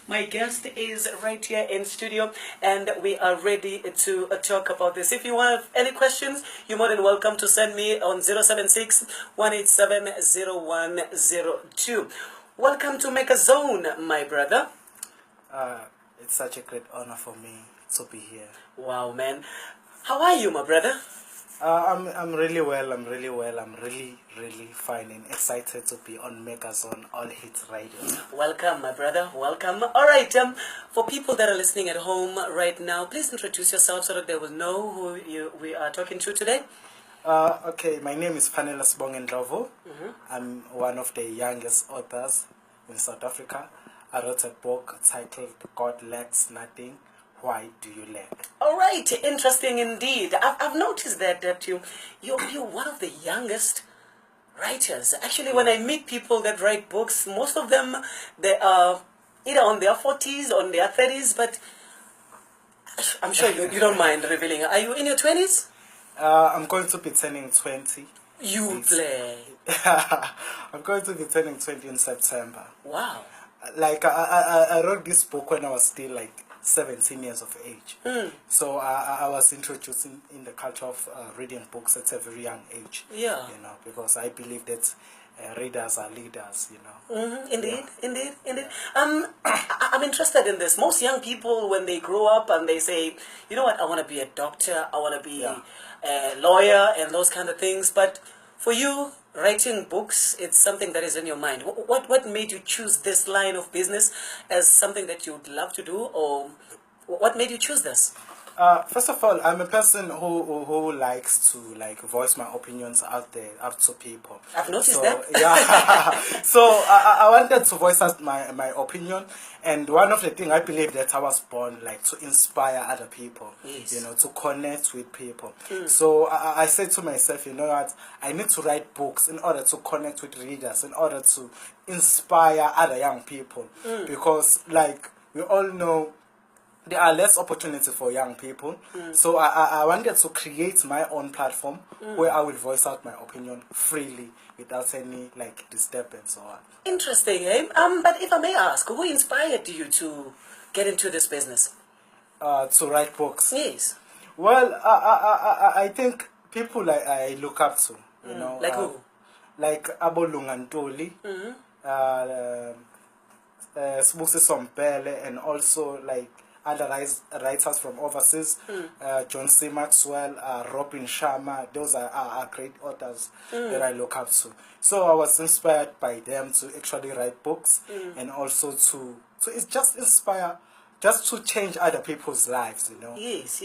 My guest is right here in studio, and we are ready to talk about this. If you have any questions, you're more than welcome to send me on 076 187 0102. Welcome to Magazone, my brother. It's such a great honor for me to be here. Wow, man. How are you, my brother? I'm really well. I'm really fine and excited to be on Magazone All Hits Radio. Welcome, my brother. Welcome. All right. For people that are listening at home right now, please introduce yourself so that they will know who we are talking to today. Okay, my name is Fanelesibonge Ndlovu. I'm one of the youngest authors in South Africa. I wrote a book titled God Lacks Nothing. Why do you lack? All right, interesting indeed. I've noticed that you're one of the youngest writers. Actually, when I meet people that write books, most of them they are either on their 40s or on their 30s. But I'm sure you don't mind revealing. Are you in your 20s? I'm going to be turning 20. You play. I'm going to be turning 20 in September. Wow. Like I wrote this book when I was still like 17 years of age. So I was introduced in the culture of reading books at a very young age. Yeah. You know, because I believe that readers are leaders, you know. Indeed. I'm interested in this. Most young people, when they grow up and they say, you know what, I want to be a doctor, I want to be a lawyer and those kind of things. But for you, writing books, it's something that is in your mind. What made you choose this line of business as something that you would love to do, or what made you choose this? First of all, I'm a person who likes to like voice my opinions out there, up to people. I've noticed that. Yeah. So I wanted to voice out my opinion, and one of the things I believe that I was born like to inspire other people. Yes. You know, to connect with people. So I said to myself, you know what, I need to write books in order to connect with readers, in order to inspire other young people, because like we all know, there are less opportunity for young people. So I wanted to create my own platform where I will voice out my opinion freely without any like disturbance or what. Interesting, eh? But if I may ask, who inspired you to get into this business? To write books. Yes. Well, I think people like I look up to, you know. Like who? Like Abolungantoli, Sibusiso Mpele, and also like other writers from overseas, John C. Maxwell, Robin Sharma. Those are great authors that I look up to. So I was inspired by them to actually write books, and also to it's just inspire, just to change other people's lives, you know. Yes.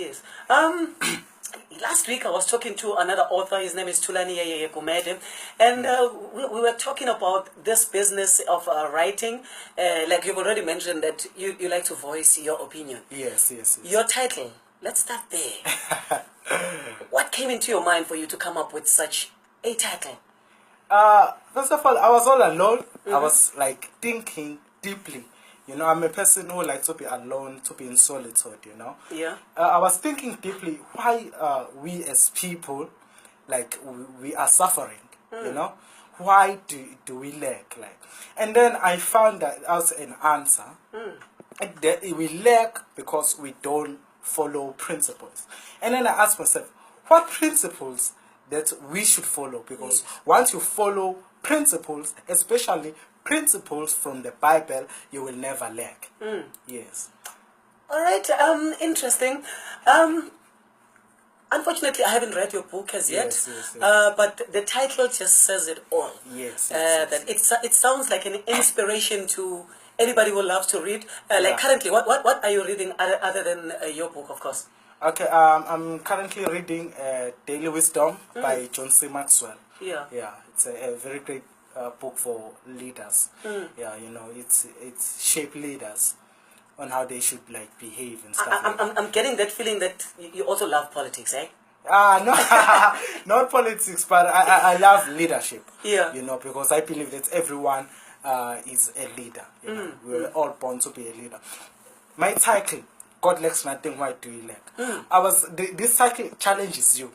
Last week I was talking to another author. His name is Tulani Kumede, and we were talking about this business of writing. Like you've already mentioned that you like to voice your opinion. Yes. Your title. Let's start there. What came into your mind for you to come up with such a title? First of all, I was all alone. I was like thinking deeply. You know, I'm a person who likes to be alone, to be in solitude, you know. Yeah. I was thinking deeply why we as people, like, we are suffering, you know. Why do we lack, like? And then I found that as an answer, that we lack because we don't follow principles. And then I asked myself, what principles that we should follow? Because once you follow principles, especially principles from the Bible, you will never lack. Yes. All right. Interesting. Unfortunately, I haven't read your book as yet. Yes. But the title just says it all. Yes. That it sounds like an inspiration to anybody who loves to read. Like currently, what are you reading other than your book, of course? Okay. I'm currently reading Daily Wisdom by John C. Maxwell. Yeah. It's a very great book for leaders. Yeah, you know, it's shape leaders on how they should like behave and stuff. I'm getting that feeling that you also love politics, eh? No, not politics, but I love leadership. Yeah. You know, because I believe that everyone is a leader. You know, we're all born to be a leader. My title, God lacks nothing. Why do you lack? This title challenges you.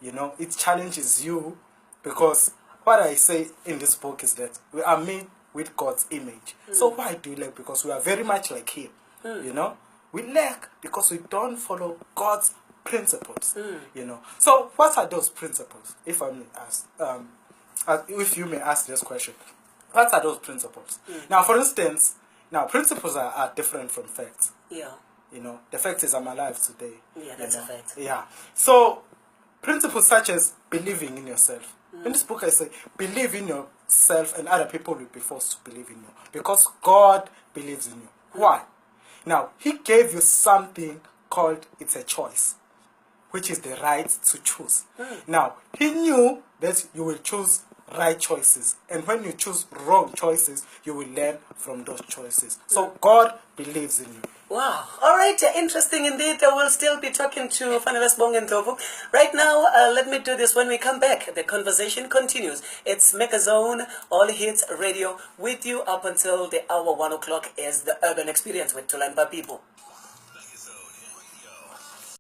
You know, it challenges you because what I say in this book is that we are made with God's image. So why do we lack? Because we are very much like Him. You know, we lack because we don't follow God's principles. You know. So what are those principles? If I may ask, if you may ask this question, what are those principles? Now, for instance, principles are different from facts. Yeah. You know, the fact is I'm alive today. Yeah, that's a fact. Yeah. So, principles such as believing in yourself. In this book I say, believe in yourself and other people will be forced to believe in you. Because God believes in you. Why? Now, He gave you something called it's a choice, which is the right to choose. Now, He knew that you will choose right choices. And when you choose wrong choices, you will learn from those choices. So God believes in you. Wow. All right. Interesting indeed. We'll still be talking to Fanelesibonge Ndlovu. Right now, let me do this. When we come back, the conversation continues. It's Magazone, All Hits Radio, with you up until the hour 1 o'clock is the Urban Experience with Tulemba People.